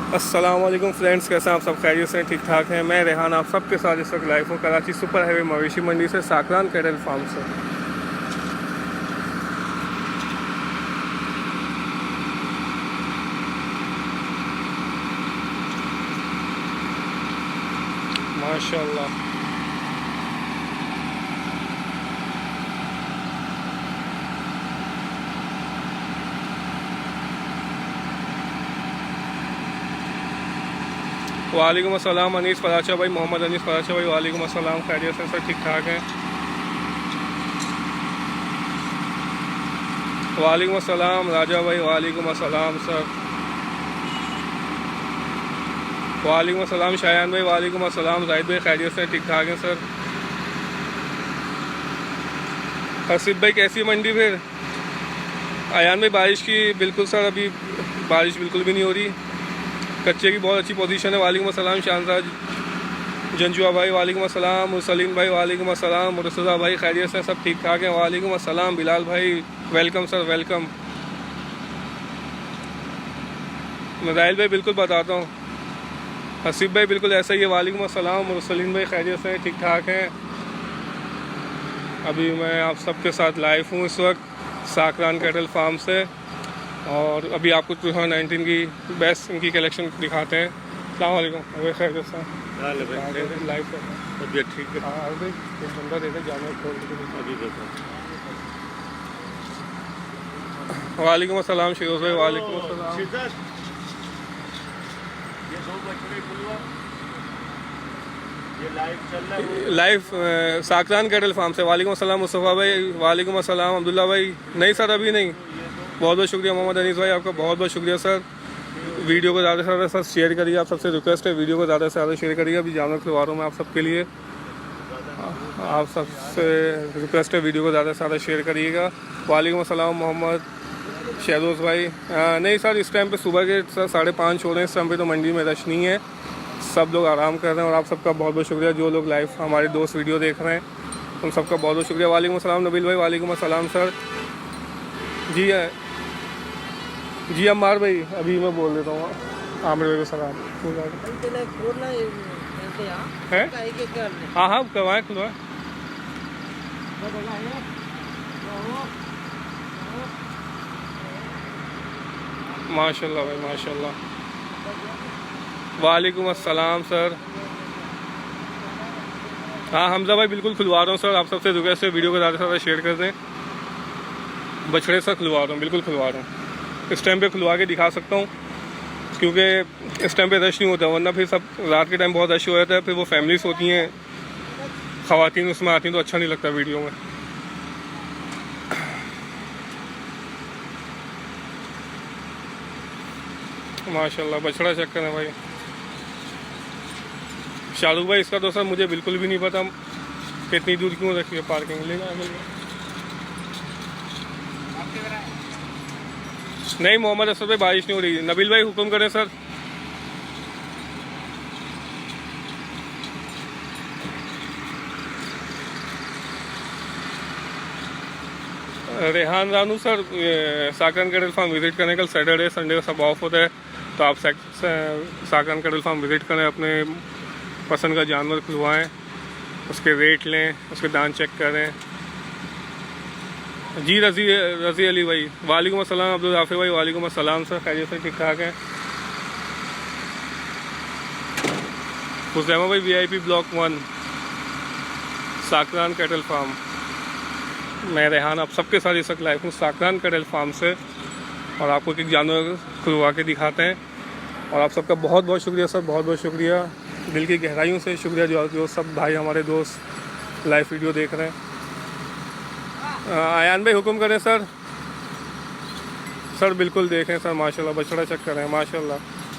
अस्सलाम वालेकुम फ्रेंड्स, कैसे हैं आप सब? खैरियत से ठीक ठाक हैं। मैं रेहान आप सबके साथ इस वक्त लाइव हूँ कराची सुपर हाईवे मवेशी मंडी से, साकरान कैटल फार्म से। माशाल्लाह वालेकुम अस्सलाम अनीस फराचा भाई, मोहम्मद अनीस फराचा भाई, वालेकुम अस्सलाम। खैरियत से सर? ठीक ठाक हैं। वालेकुम अस्सलाम राजा भाई, वालेकुम अस्सलाम सर। वालेकुम अस्सलाम शायान भाई, वालेकुम अस्सलाम जाहिद भाई। खैरियत से? ठीक ठाक हैं सर। हसीब भाई कैसी मंडी फिर? आयान भाई बारिश की बिल्कुल सर, अभी बारिश बिल्कुल भी नहीं हो रही। कच्चे की बहुत अच्छी पोजीशन है। वालेकुम अस्सलाम शानराज जंजुआ भाई, वालेकुम अस्सलाम। मुसलिम भाई वालेकुम अस्सलाम। मुर्तज़ा भाई खैरियत से? सब ठीक ठाक हैं। वालेकुम अस्सलाम। बिलाल भाई वेलकम सर, वेलकम। मदाइल भाई बिल्कुल बताता हूँ। हसीब भाई बिल्कुल ऐसा ही है। वालेकुम अस्सलाम। मुसलिम भाई खैरियत से? ठीक ठाक हैं। अभी मैं आप सबके साथ लाइव हूँ इस वक्त साकरान कैटल फार्म से, और अभी आपको 2019 की बेस्ट इनकी कलेक्शन दिखाते हैं। अस्सलाम वालेकुम। अभी खैरियत से? लाइव कर ठीक है। हाँ भाई एक बंदा देते जाने खोल के। वालेकुम अस्सलाम शिरोज भाई, वालेकुम अस्सलाम। लाइव साकरान कैटल फार्म से। वालेकुम अस्सलाम मुस्तफ़ा भाई, वालेकुम अस्सलाम अब्दुल्ला भाई। नहीं सर अभी नहीं। बहुत बहुत शुक्रिया मोहम्मद अनीस भाई, आपका बहुत बहुत शुक्रिया सर। वीडियो को ज़्यादा से ज़्यादा सर शेयर करिए, आप सबसे रिक्वेस्ट है वीडियो को ज़्यादा से ज़्यादा शेयर करिए। अभी जानवर खुलवा रहा हूँ मैं आप सबके लिए, आप सबसे रिक्वेस्ट है वीडियो को ज़्यादा से ज़्यादा शेयर करिएगा। वालेकुम अस्सलाम मोहम्मद शहरोज़ भाई। नहीं सर इस टाइम पे सुबह के सर 5:30 हो रहे हैं। इस टाइम पे तो मंडी में रश नहीं है, सब लोग आराम कर रहे हैं। और आप सबका बहुत बहुत शुक्रिया, जो लोग लाइव हमारे दोस्त वीडियो देख रहे हैं उन सबका बहुत बहुत शुक्रिया। वालेकुम अस्सलाम नबील भाई, वालेकुम अस्सलाम सर। जी जी अम्मार भाई, अभी मैं बोल देता हूँ। आमिर भाई को सलाम है। हाँ हाँ करवाएँ खुलवाएँ। माशाल्लाह भाई माशाल्लाह। वालेकुम अस्सलाम सर। हाँ हमजा भाई बिल्कुल खुलवा रहा हूँ सर, आप सबसे रिक्वेस्ट है वीडियो को ज़्यादा से ज़्यादा शेयर कर दें। बछड़े सर खुलवा रहा हूँ, बिल्कुल खुलवा रहा हूँ। इस टाइम पे खुलवा के दिखा सकता हूँ क्योंकि इस टाइम पे रश नहीं होता, वरना फिर सब रात के टाइम बहुत रश हो जाता है। फिर वो फैमिलीज होती हैं, ख़वातीन उसमें आती हैं, तो अच्छा नहीं लगता वीडियो में। माशाल्लाह बछड़ा चेक करें भाई। शाहरुख भाई इसका तो सर मुझे बिल्कुल भी नहीं पता कितनी दूर क्यों रखी है पार्किंग। लेगा नहीं मोहम्मद असद भाई बारिश नहीं हो रही। नबील भाई हुक्म करें sir. Rehan Ranu sir Sakran cattle farm visit करें। कल सैटरडे संडे सब ऑफ होता है, तो आप साकरान कैटल फार्म विज़िट करें, अपने पसंद का जानवर खुलवाएं, उसके रेट लें, उसके दांत चेक करें। जी रज़ी अली भाई, वालेकुम अस्सलाम। अब्दुल राफी भाई वालेकुम अस्सलाम सर। खैरियत से? ठीक ठाक है। हुसैमा भाई VIP ब्लॉक 1 साकरान कैटल फार्म। मैं रेहान आप सबके साथ इस वक्त लाइव हूँ साकरान कैटल फार्म से, और आपको एक जानवर खुलवा के दिखाते हैं। और आप सबका बहुत बहुत शुक्रिया सर, बहुत बहुत शुक्रिया, दिल की गहराइयों से शुक्रिया जो सब भाई हमारे दोस्त लाइव वीडियो देख रहे हैं। आयान भाई हुक्म करें सर। सर बिल्कुल देखें सर, माशाल्लाह बछड़ा चेक करें माशाल्लाह।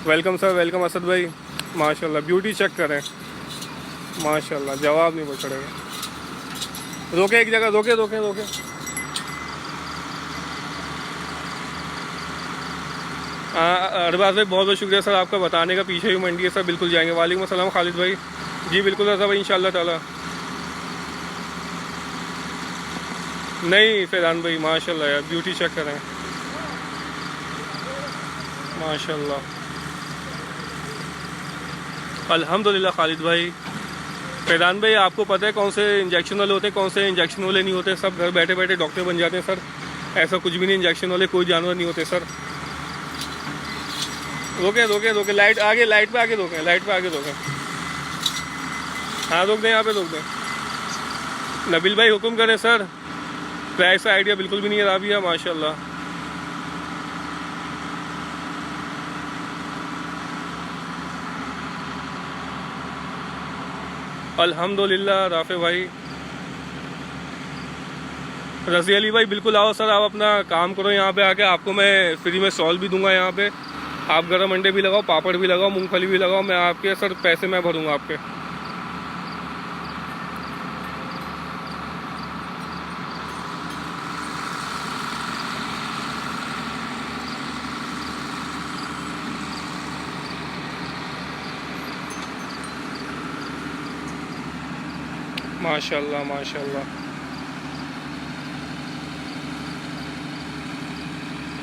वेलकम सर, वेलकम असद भाई माशाल्लाह। ब्यूटी चेक करें माशाल्लाह, जवाब नहीं बछड़े का। रोके एक जगह, रोके रोके रोके। अरबाज भाई बहुत बहुत शुक्रिया सर आपका बताने का, पीछे ही मंडी है सर, बिल्कुल जाएंगे। वालेकुम अस्सलाम खालिद भाई। जी बिल्कुल रजा भाई इंशाल्लाह ताला। नहीं फैजान भाई माशाल्लाह यार, ब्यूटी चेक करें माशाल्लाह। अल्हम्दुलिल्लाह खालिद भाई। फैजान भाई आपको पता है कौन से इंजेक्शन वाले होते हैं, कौन से इंजेक्शन वाले नहीं होते? सब घर बैठे बैठे डॉक्टर बन जाते हैं सर। ऐसा कुछ भी नहीं, इंजेक्शन वाले कोई जानवर नहीं होते सर। रोके रोके रोके, लाइट आगे, लाइट पे आगे रोकें, लाइट पे आगे रोकें। हाँ रोक दें, यहाँ पे रोक दें। नबील भाई हुक्म करें सर। प्राइस का आइडिया बिल्कुल भी नहीं है राबिया, माशाल्लाह। अल्हम्दुलिल्लाह राफे भाई। रज़ी अली भाई बिल्कुल आओ सर, आप अपना काम करो यहाँ पे आके, आपको मैं फ्री में सॉल भी दूंगा यहाँ पे। आप गरम अंडे भी लगाओ, पापड़ भी लगाओ, मूंगफली भी लगाओ, मैं आपके सर पैसे मैं भरूंगा आपके। माशाल्लाह माशाल्लाह।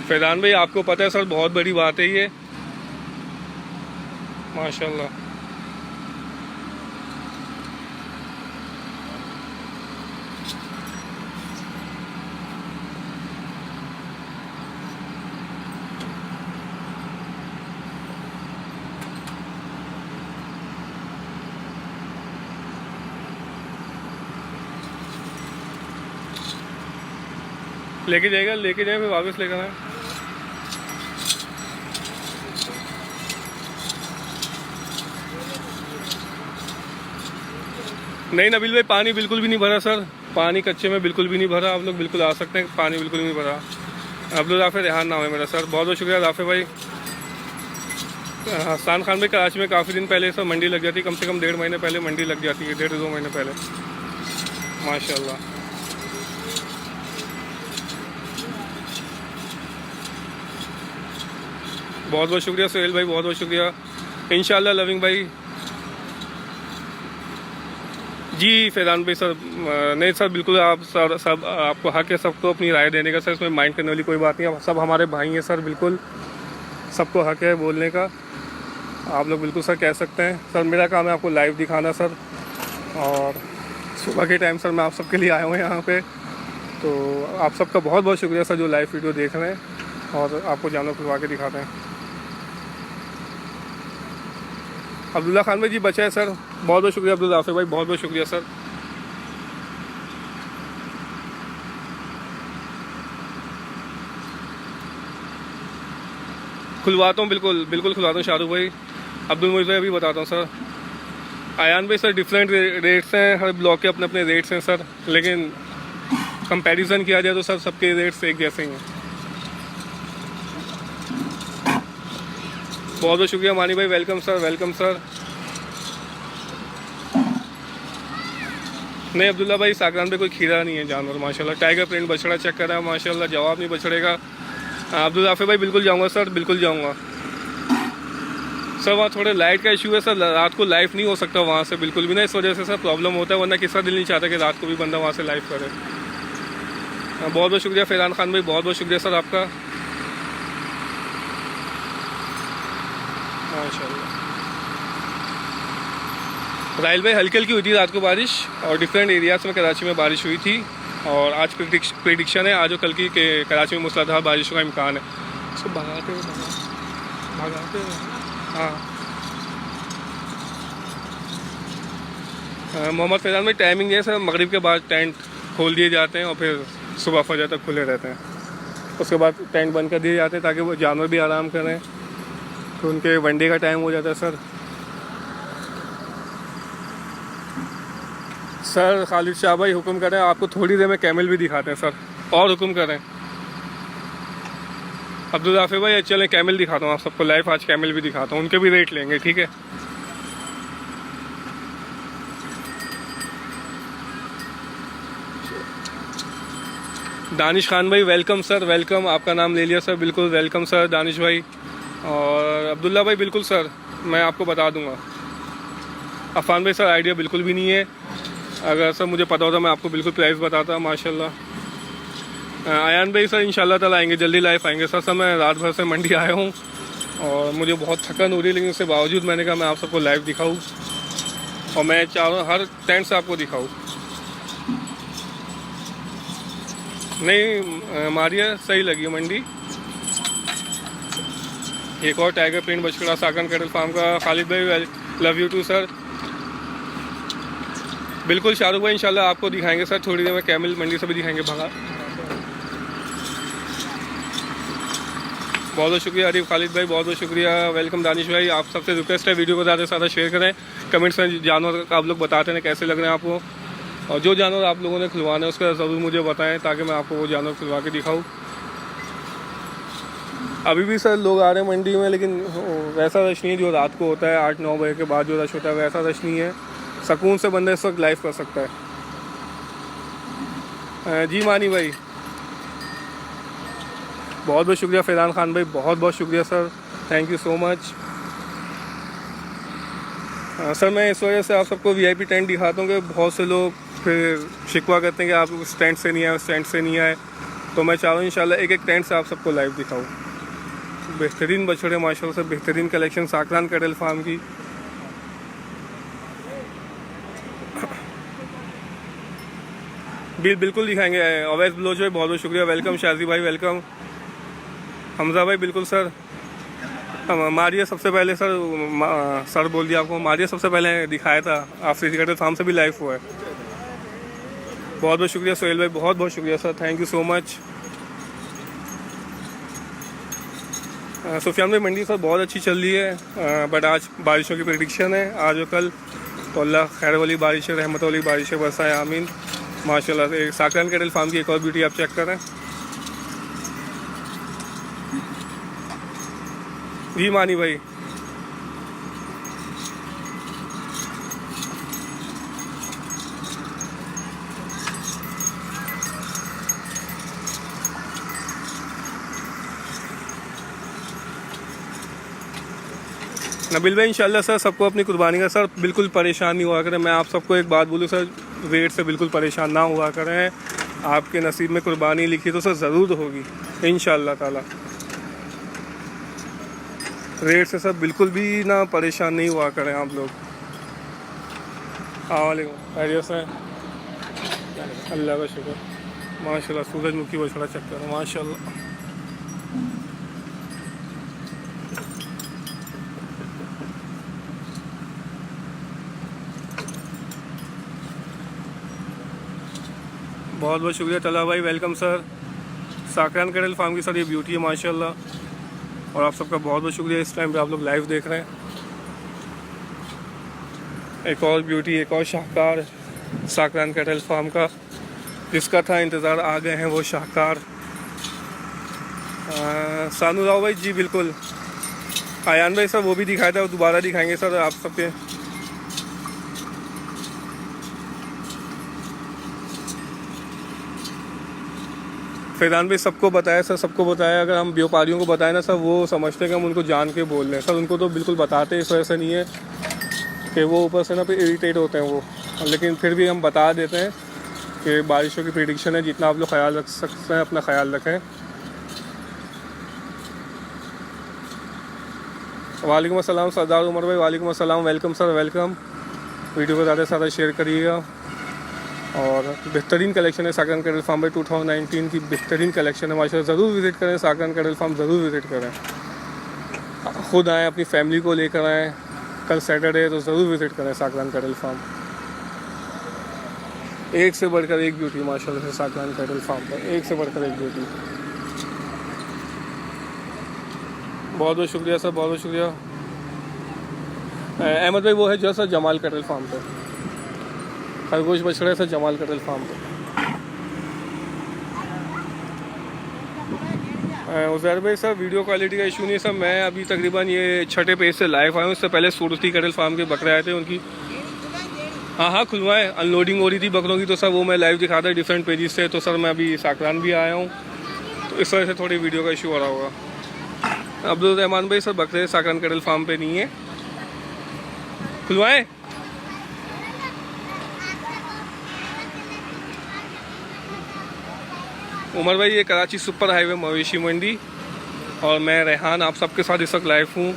फैजान भाई आपको पता है सर, बहुत बड़ी बात है ये, माशाल्लाह। लेके जाएगा, लेके जाए फिर वापस लेकर आए। नहीं नबील भाई पानी बिल्कुल भी नहीं भरा सर, पानी कच्चे में बिल्कुल भी नहीं भरा। आप लोग बिल्कुल आ सकते हैं, पानी बिल्कुल नहीं भरा। अब्दुल राफे रेहान नाम है मेरा सर। बहुत बहुत शुक्रिया राफे भाई। हसन खान भाई कराची में काफ़ी दिन पहले सर मंडी लग जाती है, कम से कम 1.5 महीने पहले मंडी लग जाती है, 1.5-2 महीने पहले, माशाल्लाह। बहुत बहुत शुक्रिया सोहेल भाई, बहुत बहुत शुक्रिया। इंशाल्लाह लविंग भाई। जी फैजान भाई सर, नहीं सर बिल्कुल आप सर, सब आपको हक है सबको अपनी राय देने का सर, इसमें माइंड करने वाली कोई बात नहीं है। सब हमारे भाई हैं सर, बिल्कुल सबको हक है बोलने का। आप लोग बिल्कुल सर कह सकते हैं सर। मेरा काम है आपको लाइव दिखाना सर, और सुबह के टाइम सर मैं आप सबके लिए आया हूँ यहाँ पे। तो आप सबका बहुत बहुत शुक्रिया सर जो लाइव वीडियो देख रहे हैं और आपको जानवर खुलवा के दिखाते हैं। अब्दुल्ला खान भाई जी बचा है सर, बहुत बहुत शुक्रिया। अब्दुल राफे भाई बहुत बहुत शुक्रिया सर। खुलवाता हूँ, बिल्कुल बिल्कुल खुलवाता हूँ शाहरुख भाई। अब्दुल मोइज़ भाई अभी बताता हूँ सर। आयान भाई सर डिफरेंट रेट्स हैं, हर ब्लॉक के अपने अपने रेट्स हैं सर, लेकिन कंपैरिजन किया जाए तो सर सबके रेट्स एक जैसे ही हैं। बहुत बहुत शुक्रिया मानी भाई, वेलकम सर, वेलकम सर। नहीं अब्दुल्ला भाई सागरान पे कोई खीरा नहीं है जानवर, माशाल्लाह। टाइगर प्रिंट बछड़ा चेक करा है माशाल्लाह, जवाब नहीं बछड़े का। अब्दुल राफे भाई बिल्कुल जाऊंगा सर, बिल्कुल जाऊंगा सर। वहाँ थोड़े लाइट का इशू है सर, रात को लाइव नहीं हो सकता वहाँ से बिल्कुल भी ना, इस वजह से सर प्रॉब्लम होता है, वरना किसका दिल नहीं चाहता कि रात को भी बंदा वहाँ से लाइव करे। बहुत बहुत शुक्रिया फैजान खान भाई, बहुत बहुत शुक्रिया सर आपका, माशाल्लाह। राहिल भाई हल्की हल्की हुई थी रात को बारिश, और डिफरेंट एरियाज में कराची में बारिश हुई थी, और आज प्रिडिक्शन है आज और कल की के कराची में मूसलाधार बारिश का इम्कान है। उसको भगाते भगाते हाँ। मोहम्मद फैजान भाई टाइमिंग है सर, मगरिब के बाद टेंट खोल दिए जाते हैं और फिर सुबह फजर तक खुले रहते हैं। उसके बाद टेंट बंद कर दिए जाते हैं ताकि वो जानवर भी आराम करें, तो उनके वनडे का टाइम हो जाता है सर। सर खालिद शाह भाई हुक्म करें, आपको थोड़ी देर में कैमल भी दिखाते हैं सर, और हुक्म करें। अब्दुल राफे भाई चलें कैमल दिखाता हूँ आप सबको लाइव, आज कैमल भी दिखाता हूँ, उनके भी रेट लेंगे, ठीक है। दानिश खान भाई वेलकम सर, वेलकम, आपका नाम ले लिया सर, बिल्कुल वेलकम सर दानिश भाई। और अब्दुल्ला भाई बिल्कुल सर मैं आपको बता दूंगा। अफान भाई सर आइडिया बिल्कुल भी नहीं है, अगर सर मुझे पता होता मैं आपको बिल्कुल प्राइस बताता माशाल्लाह। आयान भाई सर इंशाल्लाह ताला आएंगे, जल्दी लाइव आएंगे सर। मैं रात भर से मंडी आया हूँ, और मुझे बहुत थकन हो रही है, लेकिन उसके बावजूद मैंने कहा मैं आप सबको लाइव दिखाऊँ और मैं चाह रहा हूँ हर टेंट से आपको दिखाऊँ। नहीं मारिया सही लगी मंडी। एक और टाइगर प्रिंट बछड़ा साकन कैटल फार्म का। खालिद भाई लव यू टू सर। बिल्कुल शाहरुख भाई इंशाल्लाह आपको दिखाएंगे सर थोड़ी देर में, कैमल मंडी से भी दिखाएंगे भगा। बहुत बहुत शुक्रिया आरिफ खालिद भाई, बहुत बहुत शुक्रिया। वेलकम दानिश भाई। आप सबसे रिक्वेस्ट है वीडियो को ज़्यादा से ज़्यादा शेयर करें। कमेंट्स में जानवर आप लोग बताते हैं कैसे लग रहे हैं आपको, और जो जानवर आप लोगों ने खुलवाना है उसका ज़रूर मुझे बताएं ताकि मैं आपको वो जानवर खुलवा के दिखाऊँ। अभी भी सर लोग आ रहे हैं मंडी में, लेकिन वैसा रश नहीं है जो रात को होता है 8-9 बजे के बाद जो रश होता है, वैसा रश नहीं है। सुकून से बंदा इस वक्त लाइव कर सकता है। जी मानी भाई बहुत बहुत शुक्रिया। फैजान खान भाई बहुत बहुत शुक्रिया sir, thank you so much. Sir मैं इस वजह से आप सबको वीआईपी टेंट दिखाता हूँ कि बहुत से लोग फिर शिकवा करते हैं कि आप उस टेंट से नहीं आए, उस टेंट से नहीं आए। तो मैं चाह रहा हूँ इंशाल्लाह एक एक टेंट से आप सबको लाइव दिखाऊँ। बेहतरीन बछड़े माशाल्लाह से, बेहतरीन कलेक्शन साकरान कैटल फार्म की। बिल्कुल दिखाएंगे। अवैस बलोच भाई बहुत बहुत शुक्रिया, वेलकम। शाजी भाई वेलकम। हमजा भाई बिल्कुल सर। मारिया सबसे पहले सर बोल दिया आपको, मारिया सबसे पहले दिखाया था, आफरीदी कैटल फार्म से भी लाइव हुआ है। बहुत बहुत शुक्रिया सोहेल भाई, बहुत बहुत शुक्रिया sir, thank you so much. Sufiyan भाई मंडी सर बहुत अच्छी चल रही है, बट आज बारिशों की प्रेडिक्शन है आज और कल, तो अल्लाह खैर वाली बारिशें, रहमत वाली बारिशें बरसाए, आमीन। माशाल्लाह से साकरान कैटल फार्म की एक और ब्यूटी आप चेक करें। जी मानी भाई नबील भाई इंशाल्लाह सर सबको अपनी कुर्बानी का सर बिल्कुल परेशान नहीं हुआ करें। मैं आप सबको एक बात बोलूँ सर, वेट से बिल्कुल परेशान ना हुआ करें। आपके नसीब में कुर्बानी लिखी तो सर ज़रूर होगी इंशाल्लाह ताला। रेट से सब बिल्कुल भी ना परेशान नहीं हुआ करें आप लोग। वालेकुम खैरियत है, अल्लाह का शुक्र। माशाल्लाह सूरजमुखी बछड़ा चक्कर है माशाल्लाह। बहुत बहुत शुक्रिया तला भाई, welcome sir. Sakran cattle farm की सर ये ब्यूटी है माशाल्लाह, और आप सबका बहुत बहुत शुक्रिया। इस टाइम पे आप लोग लाइव देख रहे हैं। एक और ब्यूटी, एक और शाहकार साकरान कैटल फार्म का, जिसका था इंतज़ार, आ गए हैं वो शाहकार। सानू राव भाई जी बिल्कुल। आयान भाई सर वो भी दिखाया था, वो दोबारा दिखाएंगे सर आप सबके। फैजान भाई सबको बताया सर, सबको बताया। अगर हम व्यापारियों को बताएं ना सर, वो समझते हैं कि हम उनको जान के बोल रहे हैं सर। उनको तो बिल्कुल बताते इस वजह से नहीं है कि वो ऊपर से ना फिर इरीटेट होते हैं वो, लेकिन फिर भी हम बता देते हैं कि बारिशों की प्रेडिक्शन है, जितना आप लोग ख्याल रख सकते हैं अपना ख्याल रखें। वालेकुम अस्सलाम सरदार उमर भाई, वालेकुम अस्सलाम, वेलकम सर वेलकम। वीडियो को ज़्यादा से ज़्यादा शेयर करिएगा। और बेहतरीन कलेक्शन है साकरान कैटल फार्म में, 2019 की बेहतरीन कलेक्शन है माशाल्लाह। ज़रूर विज़िट करें साकरान कैटल फार्म, ज़रूर विज़िट करें। खुद आएँ, अपनी फैमिली को लेकर आएँ। कल सैटरडे है तो ज़रूर विज़िट करें साकरान कैटल फार्म। एक से बढ़कर एक ब्यूटी माशाल्लाह से साकरान कैटल फार्म पर, एक से बढ़कर एक ब्यूटी। बहुत बहुत शुक्रिया सर, बहुत बहुत शुक्रिया। अहमद भाई वो है जो सर जमाल कैटल फार्म पर, खरगोश बछड़े सर जमाल कैटल फार्म पर। उज़ैर भाई सर वीडियो क्वालिटी का इशू नहीं है सर, मैं अभी तकरीबन ये छठे पेज से लाइव आया हूँ। इससे पहले सूरती कैटल फार्म के बकरे आए थे उनकी। हाँ खुलवाएँ, अनलोडिंग हो रही थी बकरों की, तो सर वो मैं लाइव दिखाता डिफरेंट पेजेस से। तो सर मैं अभी साकरान भी आया हूँ, तो इस वजह से थोड़ी वीडियो का इशू हो रहा होगा। अब्दुल रहमान भाई सर बकरे साकरान कैटल फार्म पे नहीं है, खुलवाएँ। उमर भाई ये कराची सुपर हाईवे मवेशी मंडी, और मैं रेहान आप सबके साथ इस वक्त लाइव हूँ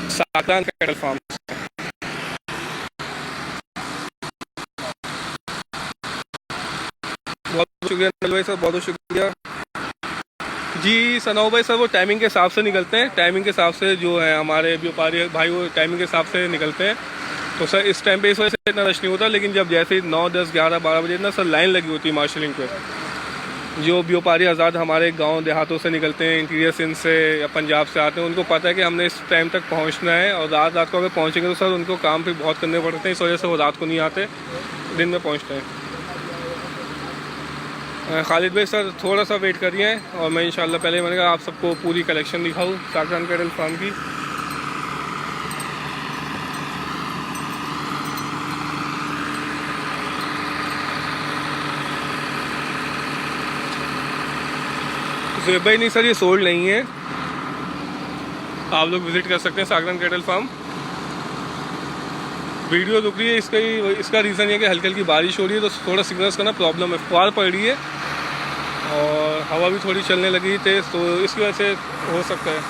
साकरान कैटल फार्म। बहुत शुक्रिया नल भाई सर, बहुत बहुत शुक्रिया जी। सनाओ भाई सर वो टाइमिंग के हिसाब से निकलते हैं, टाइमिंग के हिसाब से जो है हमारे व्यापारी भाई वो टाइमिंग के हिसाब से निकलते हैं। तो सर इस टाइम पे इस वजह से इतना रश नहीं होता, लेकिन जब जैसे 9, 10, 11, 12 बजे ना सर लाइन लगी होती है मार्शलिंग पे। जो व्यापारी आज़ाद हमारे गांव देहातों से निकलते हैं, इंटीरियर सिंध से या पंजाब से आते हैं, उनको पता है कि हमने इस टाइम तक पहुंचना है, और रात को अगर पहुंचेंगे तो सर उनको काम भी बहुत करने पड़ते हैं, इस वजह से वो रात को नहीं आते, दिन में पहुंचते हैं। खालिद भाई सर थोड़ा सा वेट करिए और मैं इंशाल्लाह पहले मैंने कहा आप सबको पूरी कलेक्शन दिखाऊँ साकरान कैटल फार्म की। ज़ुबैर भाई नहीं सर ये सोल्ड नहीं है, आप लोग विज़िट कर सकते हैं साकरान कैटल फार्म। वीडियो रुक रही है इसका रीज़न ये कि हल्की हल्की बारिश हो रही है, तो थोड़ा सिग्नल्स का ना प्रॉब्लम है, फुहार पड़ रही है और हवा भी थोड़ी चलने लगी तेज़, तो इसकी वजह से हो सकता है।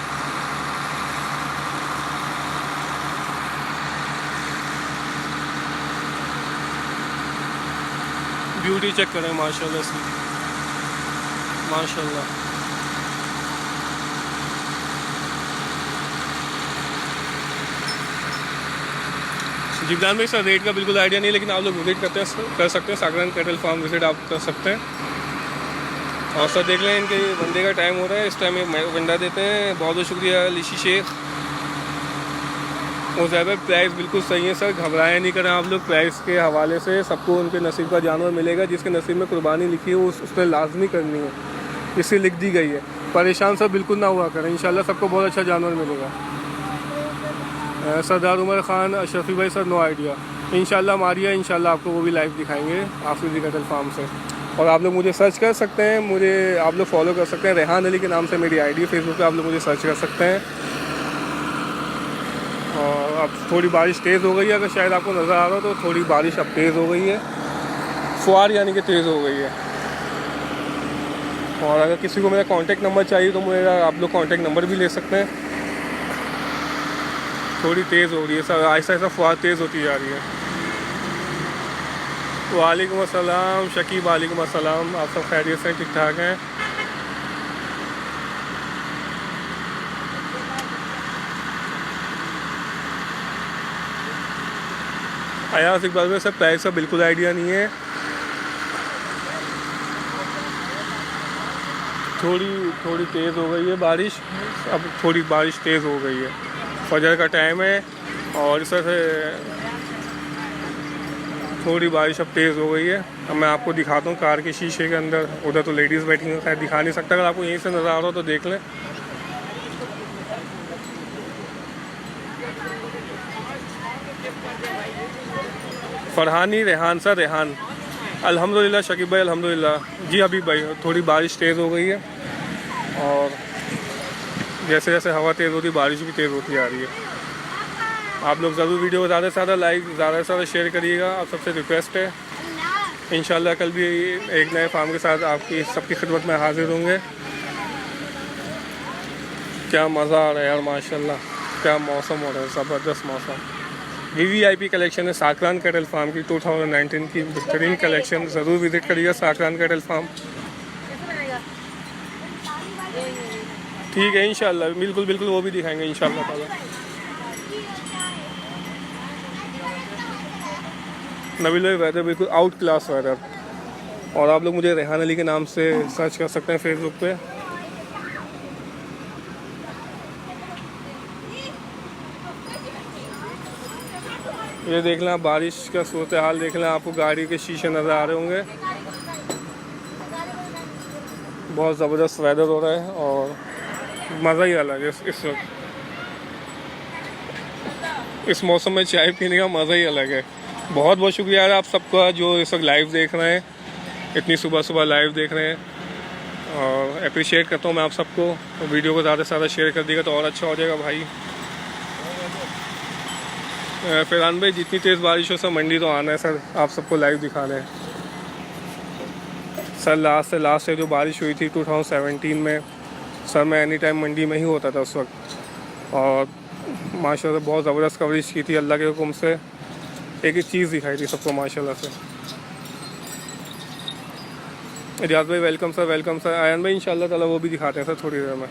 ब्यूटी चेक करें माशाल्लाह से, माशाल्लाह। जिब्रान भाई सर रेट का बिल्कुल आइडिया नहीं, लेकिन आप लोग विजिट कर सकते हैं साकरान कैटल फार्म, विजिट आप कर सकते हैं। और सर देख लें इनके वनडे का टाइम हो रहा है, इस टाइम एक वंडा देते हैं। बहुत बहुत शुक्रिया लिशी शेख। मुज़ैब प्राइस बिल्कुल सही है सर, घबराएं नहीं करें आप लोग, प्राइस के हवाले से सबको उनके नसीब का जानवर मिलेगा, जिसके नसीब में कुर्बानी लिखी है उसने लाजमी करनी है, इससे लिख दी गई है। परेशान सर बिल्कुल ना हुआ करें, इंशाल्लाह सबको बहुत अच्छा जानवर मिलेगा। सरदार उमर ख़ान अशरफी भाई सर नो आइडिया, इंशाल्लाह हमारी है, इंशाल्लाह आपको वो भी लाइव दिखाएंगे आफरीदी कैटल फार्म से। और आप लोग मुझे सर्च कर सकते हैं, मुझे आप लोग फॉलो कर सकते हैं, रेहान अली के नाम से मेरी आईडी है फेसबुक पे, आप लोग मुझे सर्च कर सकते हैं। और अब थोड़ी बारिश तेज़ हो गई है, अगर शायद आपको नज़र आ रहा हो तो थोड़ी बारिश अब तेज़ हो गई है, फुहार यानी कि तेज़ हो गई है। और अगर किसी को मेरा कॉन्टेक्ट नंबर चाहिए तो मेरा आप लोग कॉन्टेक्ट नंबर भी ले सकते हैं। थोड़ी तेज़ हो रही है सर, आहिस्ता आहिस्ता फुहार तेज़ होती जा रही है। वालेकुम अस्सलाम शकीब, वालेकुम अस्सलाम, आप सब खैरियत से ठीक ठाक हैं? अयाज इकबाल में सर प्राइस का बिल्कुल आइडिया नहीं है, थोड़ी तेज़ हो गई है बारिश, अब थोड़ी बारिश तेज़ हो गई है, फजर का टाइम है और इस वजह से थोड़ी बारिश अब तेज़ हो गई है। अब मैं आपको दिखाता हूँ कार के शीशे के अंदर, उधर तो लेडीज़ बैठी हैं, खैर दिखा नहीं सकता, अगर आपको यहीं से नज़र आ रहा हो तो देख लें। फरहानी रेहान सर, रेहान अल्हम्दुलिल्लाह, शकीब भाई अल्हम्दुलिल्लाह जी। हबीब भाई थोड़ी बारिश तेज़ हो गई है और जैसे जैसे हवा तेज़ होती बारिश भी तेज़ होती आ रही है। आप लोग ज़रूर वीडियो को ज़्यादा से ज़्यादा लाइक, ज़्यादा से ज़्यादा शेयर करिएगा, आप सबसे रिक्वेस्ट है। इंशाल्लाह कल भी एक नए फार्म के साथ आपकी सबकी खिदमत में हाजिर होंगे। क्या मज़ा आ रहा है यार माशाल्लाह, क्या मौसम हो रहा है, ज़बरदस्त मौसम। VVIP कलेक्शन है साकरान कैटल फार्म की 2019 की बेहतरीन कलेक्शन, ज़रूर विज़िट करिएगा साकरान कैटल फार्म। ठीक है इंशाल्लाह, बिल्कुल बिल्कुल वो भी दिखाएंगे इंशाल्लाह ताला। नबील भाई वेदर बिल्कुल आउट क्लास वेदर। और आप लोग मुझे रेहान अली के नाम से सर्च कर सकते हैं फेसबुक पे। ये देख लें आप, बारिश का सूरत हाल देख लें, आपको गाड़ी के शीशे नज़र आ रहे होंगे, बहुत ज़बरदस्त वेदर हो रहा है और मज़ा ही अलग है इस वक्त, इस मौसम में चाय पीने का मज़ा ही अलग है। बहुत बहुत शुक्रिया यार आप सबका जो इस वक्त लाइव देख रहे हैं, इतनी सुबह सुबह लाइव देख रहे हैं, और अप्रिशिएट करता हूँ मैं आप सबको। तो वीडियो को ज़्यादा से ज़्यादा शेयर कर दिएगा तो और अच्छा हो जाएगा भाई। फरहान भाई जितनी तेज़ बारिश हो सर मंडी तो आना है सर, आप सबको लाइव दिखा रहे हैं सर। लास्ट से जो बारिश हुई थी 2017 में सर मैं एनी टाइम मंडी में ही होता था उस वक्त, और माशाल्लाह बहुत ज़बरदस्त कवरेज की थी अल्लाह के हुक्म से। एक एक चीज़ दिखाई थी सबको माशाल्लाह से। रियाज भाई welcome sir, welcome sir. Ion भाई इंशाल्लाह ताला वो भी दिखाते हैं सर थोड़ी देर में।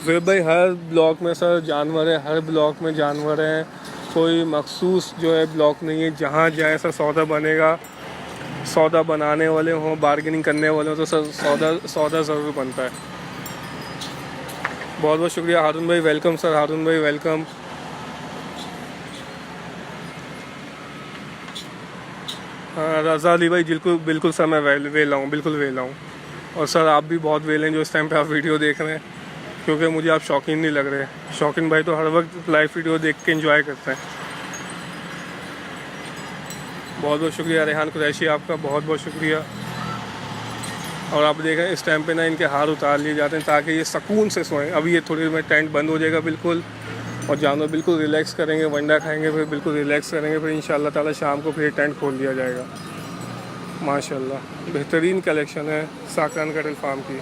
ज़ुबैर भाई हर ब्लॉक में सर जानवर है, हर ब्लॉक में जानवर हैं, कोई मखसूस जो है ब्लॉक नहीं है। जहाँ जाए सर सौदा बनेगा, सौदा बनाने वाले हों, बार्गेनिंग करने वाले हों, तो सर सौदा ज़रूर बनता है। बहुत बहुत शुक्रिया हारून भाई, वेलकम सर। हारून भाई वेलकम। हाँ रज़ा अली भाई बिल्कुल बिल्कुल सर मैं वेला हूँ, बिल्कुल वेला हूँ। और सर आप भी बहुत वेले हैं जो इस टाइम पे आप वीडियो देख रहे हैं, क्योंकि मुझे आप शौकीन नहीं लग रहे। शौकीन भाई तो हर वक्त लाइव वीडियो देख के एंजॉय करते हैं। बहुत बहुत शुक्रिया रेहान कुरैशी आपका, बहुत बहुत शुक्रिया। और आप देखें इस टाइम पे ना इनके हार उतार लिए जाते हैं ताकि ये सुकून से सोएं। अभी ये थोड़ी देर में टेंट बंद हो जाएगा बिल्कुल, और जानवर बिल्कुल रिलैक्स करेंगे, वंडा खाएंगे, फिर बिल्कुल रिलैक्स करेंगे, फिर इंशाल्लाह ताला शाम को फिर टेंट खोल दिया जाएगा। माशाल्लाह बेहतरीन कलेक्शन है साकरान कैटल फार्म की।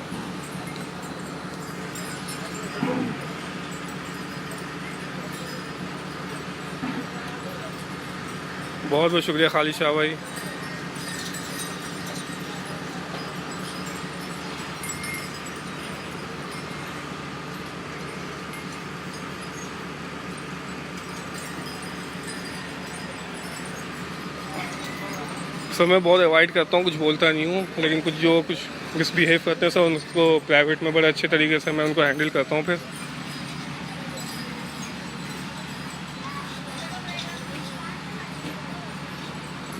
बहुत बहुत शुक्रिया खालिद शाह भाई। सर मैं बहुत अवॉइड करता हूँ, कुछ बोलता नहीं हूँ, लेकिन कुछ मिसबिहेव करते हैं सर उनको प्राइवेट में बड़े अच्छे तरीके से मैं उनको हैंडल करता हूँ। फिर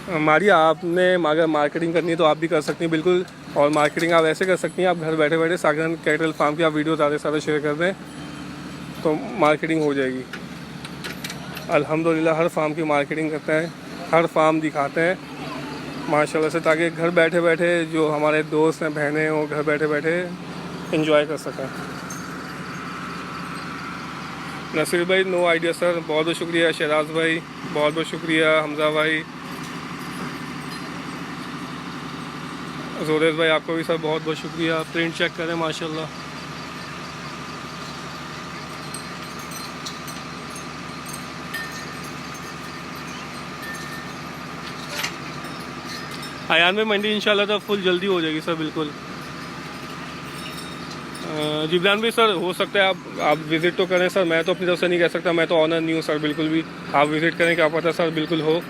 हमारी आपने अगर मार्केटिंग करनी है तो आप भी कर सकती हैं बिल्कुल। और मार्केटिंग आप ऐसे कर सकती हैं, आप घर बैठे बैठे साकरान कैटल फार्म की आप वीडियो ज़्यादा शेयर कर दें तो मार्केटिंग हो जाएगी। अल्हम्दुलिल्लाह हर फार्म की मार्केटिंग करते हैं, हर फार्म दिखाते हैं माशाल्लाह से, ताकि घर बैठे बैठे जो हमारे दोस्त हैं, बहनें हैं, वो घर बैठे बैठे एंजॉय कर सकें। नसीर भाई नो आइडिया सर, बहुत बहुत शुक्रिया। शहराज भाई बहुत बहुत शुक्रिया। हमज़ा भाई, जोरेश भाई आपको भी सर बहुत बहुत शुक्रिया। प्रिंट चेक करें माशाल्लाह। आयान में मंडी इंशाल्लाह तो फुल जल्दी हो जाएगी सर बिल्कुल। जिब्रान भाई सर हो सकता है आप विज़िट तो करें सर, मैं तो अपनी तरफ से नहीं कह सकता, मैं तो ऑनर नहीं हूँ सर बिल्कुल भी। आप विज़िट करें, क्या पता सर बिल्कुल हो।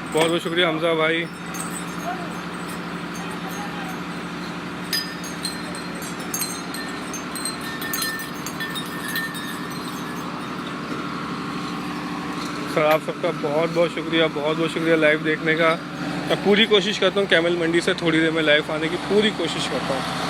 बहुत बहुत शुक्रिया हमज़ा भाई। सर आप सबका बहुत बहुत शुक्रिया, बहुत बहुत शुक्रिया लाइव देखने का। मैं पूरी कोशिश करता हूँ कैमल मंडी से थोड़ी देर में लाइव आने की पूरी कोशिश करता हूँ।